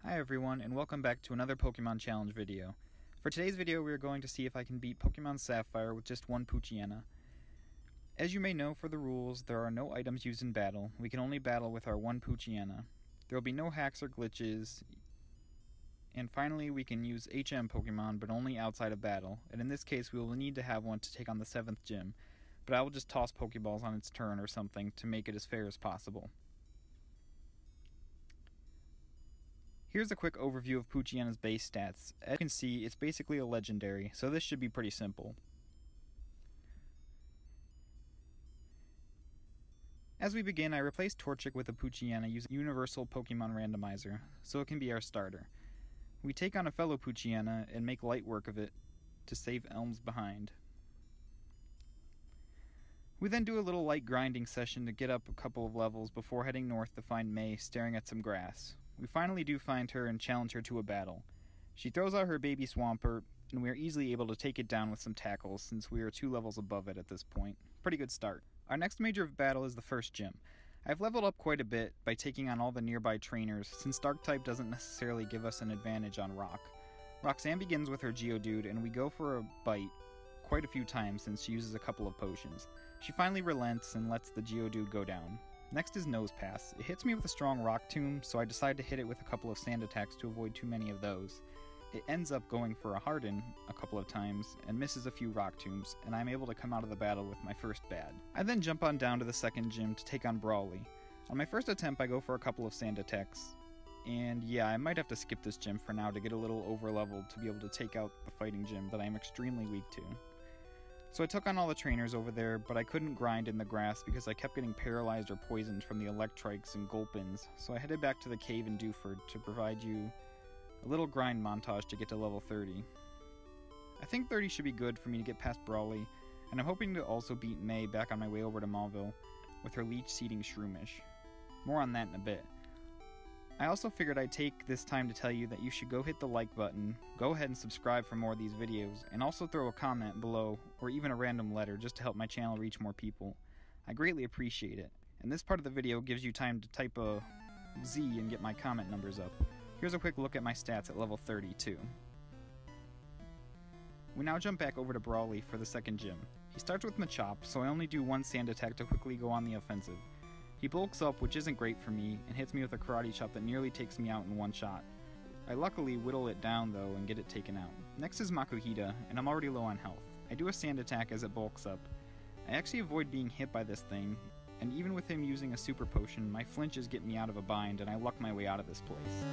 Hi everyone, and welcome back to another Pokemon Challenge video. For today's video, we are going to see if I can beat Pokemon Sapphire with just one Poochyena. As you may know for the rules, there are no items used in battle. We can only battle with our one Poochyena. There will be no hacks or glitches. And finally, we can use HM Pokemon, but only outside of battle. And in this case, we will need to have one to take on the 7th gym. But I will just toss Pokeballs on its turn or something to make it as fair as possible. Here's a quick overview of Poochyena's base stats. As you can see, it's basically a legendary, so this should be pretty simple. As we begin, I replaced Torchic with a Poochyena using Universal Pokemon Randomizer, so it can be our starter. We take on a fellow Poochyena and make light work of it to save Elms behind. We then do a little light grinding session to get up a couple of levels before heading north to find May staring at some grass. We finally do find her and challenge her to a battle. She throws out her baby Swampert, and we are easily able to take it down with some tackles since we are 2 levels above it at this point. Pretty good start. Our next major battle is the first gym. I've leveled up quite a bit by taking on all the nearby trainers since Dark-type doesn't necessarily give us an advantage on Rock. Roxanne begins with her Geodude and we go for a bite quite a few times since she uses a couple of potions. She finally relents and lets the Geodude go down. Next is Nosepass. It hits me with a strong Rock Tomb, so I decide to hit it with a couple of sand attacks to avoid too many of those. It ends up going for a Harden a couple of times, and misses a few Rock Tombs, and I'm able to come out of the battle with my first bad. I then jump on down to the second gym to take on Brawly. On my first attempt I go for a couple of sand attacks, and yeah, I might have to skip this gym for now to get a little over-leveled to be able to take out the fighting gym that I am extremely weak to. So I took on all the trainers over there, but I couldn't grind in the grass because I kept getting paralyzed or poisoned from the Electrikes and Gulpins, so I headed back to the cave in Dewford to provide you a little grind montage to get to level 30. I think 30 should be good for me to get past Brawly, and I'm hoping to also beat May back on my way over to Mauville with her leech-seeding Shroomish. More on that in a bit. I also figured I'd take this time to tell you that you should go hit the like button, go ahead and subscribe for more of these videos, and also throw a comment below, or even a random letter just to help my channel reach more people. I greatly appreciate it, and this part of the video gives you time to type a Z and get my comment numbers up. Here's a quick look at my stats at level 30 too. We now jump back over to Brawly for the second gym. He starts with Machop, so I only do one sand attack to quickly go on the offensive. He bulks up, which isn't great for me, and hits me with a Karate Chop that nearly takes me out in one shot. I luckily whittle it down though and get it taken out. Next is Makuhida, and I'm already low on health. I do a sand attack as it bulks up. I actually avoid being hit by this thing, and even with him using a super potion, my flinches get me out of a bind and I luck my way out of this place.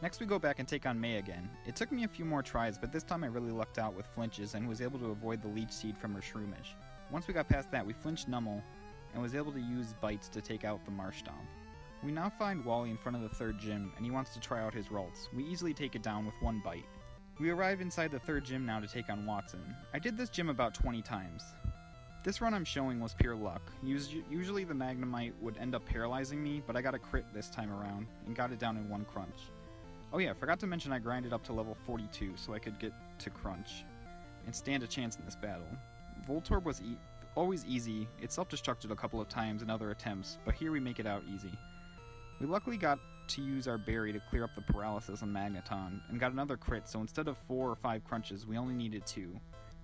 Next we go back and take on May again. It took me a few more tries, but this time I really lucked out with flinches and was able to avoid the Leech Seed from her Shroomish. Once we got past that, we flinched Nummel, and was able to use bites to take out the Marshtomp. We now find Wally in front of the third gym, and he wants to try out his Ralts. We easily take it down with one bite. We arrive inside the third gym now to take on Watson. I did this gym about 20 times. This run I'm showing was pure luck. Usually the Magnemite would end up paralyzing me, but I got a crit this time around, and got it down in one crunch. Oh yeah, forgot to mention I grinded up to level 42 so I could get to Crunch, and stand a chance in this battle. Voltorb was always easy. It self-destructed a couple of times in other attempts, but here we make it out easy. We luckily got to use our berry to clear up the paralysis on Magneton, and got another crit, so instead of 4 or 5 crunches, we only needed 2.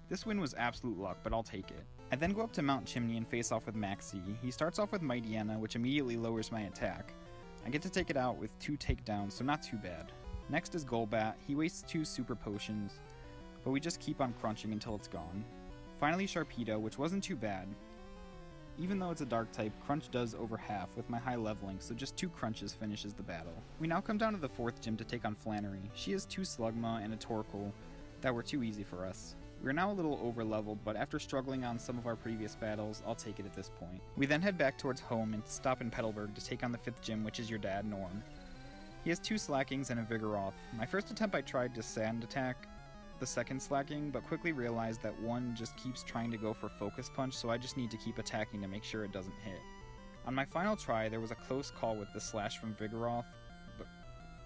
This win was absolute luck, but I'll take it. I then go up to Mount Chimney and face off with Maxie. He starts off with Mightyena, which immediately lowers my attack. I get to take it out with 2 takedowns, so not too bad. Next is Golbat. He wastes 2 super potions, but we just keep on crunching until it's gone. Finally Sharpedo, which wasn't too bad. Even though it's a dark type, Crunch does over half with my high leveling, so just 2 crunches finishes the battle. We now come down to the 4th gym to take on Flannery. She has 2 Slugma and a Torkoal that were too easy for us. We are now a little over leveled, but after struggling on some of our previous battles, I'll take it at this point. We then head back towards home and stop in Petalburg to take on the 5th gym, which is your dad, Norm. He has 2 Slackings and a Vigoroth. My first attempt I tried to sand attack the second Slacking, but quickly realized that one just keeps trying to go for Focus Punch, so I just need to keep attacking to make sure it doesn't hit. On my final try, there was a close call with the Slash from Vigoroth, but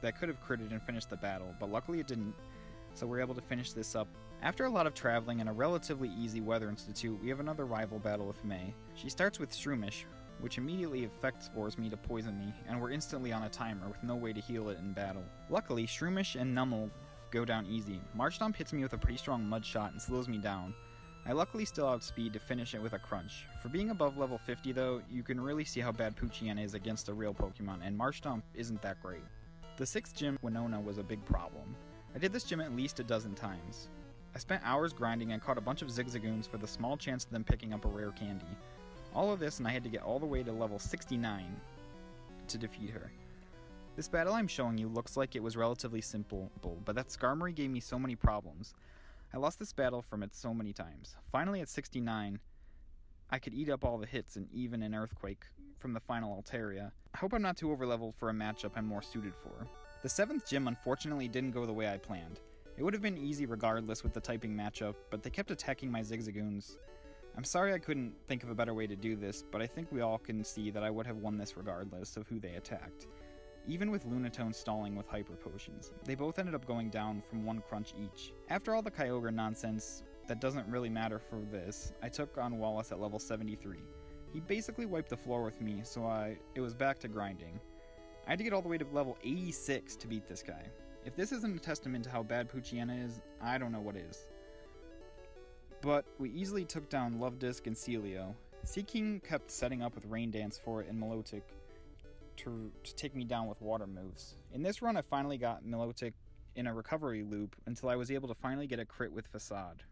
that could have critted and finished the battle, but luckily it didn't, so we're able to finish this up. After a lot of traveling and a relatively easy Weather Institute, we have another rival battle with May. She starts with Shroomish, which immediately effect spores me to poison me, and we're instantly on a timer with no way to heal it in battle. Luckily, Shroomish and Numel go down easy. Marshtomp hits me with a pretty strong mud shot and slows me down. I luckily still outspeed to finish it with a crunch. For being above level 50 though, you can really see how bad Poochyena is against a real Pokemon, and Marshtomp isn't that great. The 6th gym, Winona, was a big problem. I did this gym at least a dozen times. I spent hours grinding and caught a bunch of Zigzagoons for the small chance of them picking up a rare candy. All of this, and I had to get all the way to level 69 to defeat her. This battle I'm showing you looks like it was relatively simple, but that Skarmory gave me so many problems. I lost this battle from it so many times. Finally at 69, I could eat up all the hits and even an Earthquake from the final Altaria. I hope I'm not too overleveled for a matchup I'm more suited for. The 7th gym unfortunately didn't go the way I planned. It would have been easy regardless with the typing matchup, but they kept attacking my Zigzagoons. I'm sorry I couldn't think of a better way to do this, but I think we all can see that I would have won this regardless of who they attacked. Even with Lunatone stalling with Hyper Potions, they both ended up going down from 1 crunch each. After all the Kyogre nonsense that doesn't really matter for this, I took on Wallace at level 73. He basically wiped the floor with me, so it was back to grinding. I had to get all the way to level 86 to beat this guy. If this isn't a testament to how bad Poochyena is, I don't know what is. But we easily took down Lovedisc and Celio. Seaking kept setting up with Rain Dance for it and Milotic to take me down with water moves. In this run I finally got Milotic in a recovery loop until I was able to finally get a crit with Facade.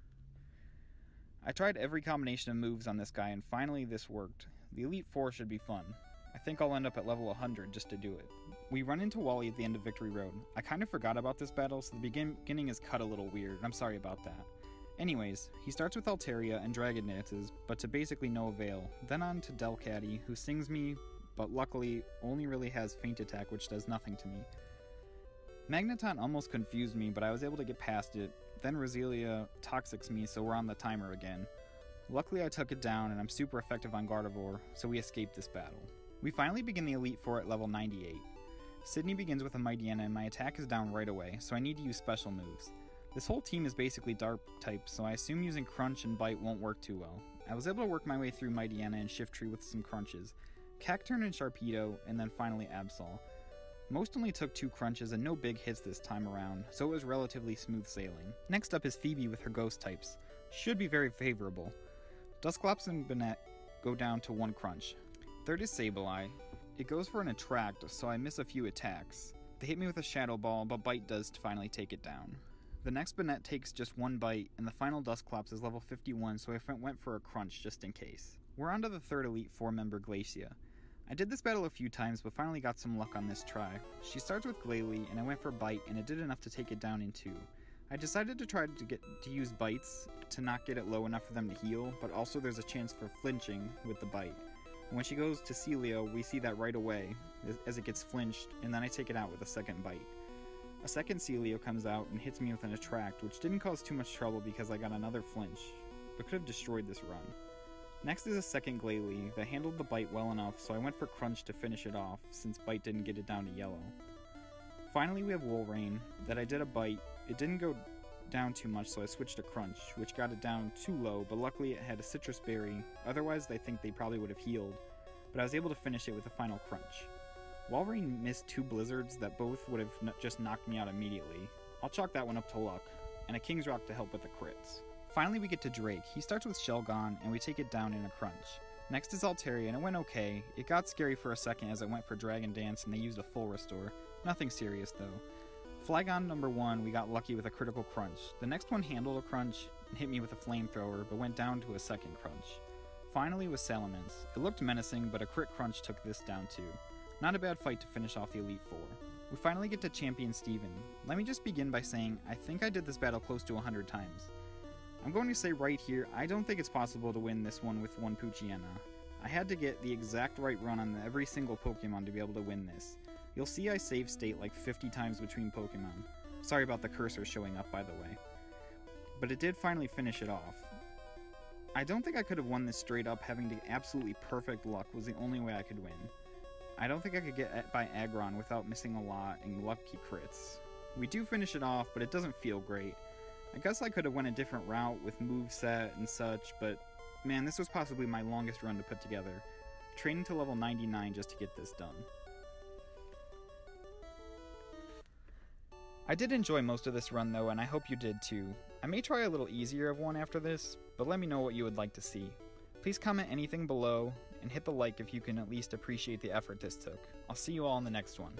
I tried every combination of moves on this guy and finally this worked. The Elite Four should be fun. I think I'll end up at level 100 just to do it. We run into Wally at the end of Victory Road. I kind of forgot about this battle, so the beginning is cut a little weird. I'm sorry about that. Anyways, he starts with Altaria and Dragon Dances, but to basically no avail. Then on to Delcatty, who stings me, but luckily only really has Feint Attack, which does nothing to me. Magneton almost confused me, but I was able to get past it. Then Roselia toxics me, so we're on the timer again. Luckily I took it down, and I'm super effective on Gardevoir, so we escaped this battle. We finally begin the Elite Four at level 98. Sydney begins with a Mightyena, and my attack is down right away, so I need to use special moves. This whole team is basically dark types, so I assume using Crunch and Bite won't work too well. I was able to work my way through Mightyena and Shiftry with some crunches, Cacturn and Sharpedo, and then finally Absol. Most only took 2 crunches and no big hits this time around, so it was relatively smooth sailing. Next up is Phoebe with her ghost types. Should be very favorable. Dusclops and Banette go down to 1 crunch. Third is Sableye. It goes for an Attract, so I miss a few attacks. They hit me with a Shadow Ball, but Bite does to finally take it down. The next Banette takes just 1 bite, and the final Dusclops is level 51, so I went for a crunch just in case. We're on to the 3rd Elite Four member, Glacia. I did this battle a few times, but finally got some luck on this try. She starts with Glalie, and I went for Bite, and it did enough to take it down in 2. I decided to try to use Bites to not get it low enough for them to heal, but also there's a chance for flinching with the Bite. And when she goes to Celio, we see that right away, as it gets flinched, and then I take it out with a second Bite. A second Celio comes out and hits me with an Attract, which didn't cause too much trouble because I got another flinch, but could have destroyed this run. Next is a second Glalie that handled the Bite well enough, so I went for Crunch to finish it off, since Bite didn't get it down to yellow. Finally we have Wolrain, that I did a Bite. It didn't go down too much, so I switched to Crunch, which got it down too low, but luckily it had a Citrus Berry, otherwise I think they probably would have healed, but I was able to finish it with a final Crunch. Wolverine missed 2 Blizzards that both would have just knocked me out immediately. I'll chalk that one up to luck, and a King's Rock to help with the crits. Finally we get to Drake. He starts with Shelgon, and we take it down in a crunch. Next is Altaria, and it went okay. It got scary for a second as I went for Dragon Dance, and they used a full restore. Nothing serious though. Flygon number 1, we got lucky with a critical crunch. The next one handled a crunch and hit me with a flamethrower, but went down to a second crunch. Finally was Salamence. It looked menacing, but a crit crunch took this down too. Not a bad fight to finish off the Elite Four. We finally get to Champion Steven. Let me just begin by saying, I think I did this battle close to 100 times. I'm going to say right here, I don't think it's possible to win this one with 1 Poochyena. I had to get the exact right run on every single Pokemon to be able to win this. You'll see I save state like 50 times between Pokemon. Sorry about the cursor showing up, by the way. But it did finally finish it off. I don't think I could have won this straight up. Having the absolutely perfect luck was the only way I could win. I don't think I could get by Aggron without missing a lot and lucky crits. We do finish it off, but it doesn't feel great. I guess I could have went a different route with moveset and such, but man, this was possibly my longest run to put together. training to level 99 just to get this done. I did enjoy most of this run though, and I hope you did too. I may try a little easier of one after this, but let me know what you would like to see. Please comment anything below, and hit the like if you can at least appreciate the effort this took. I'll see you all in the next one.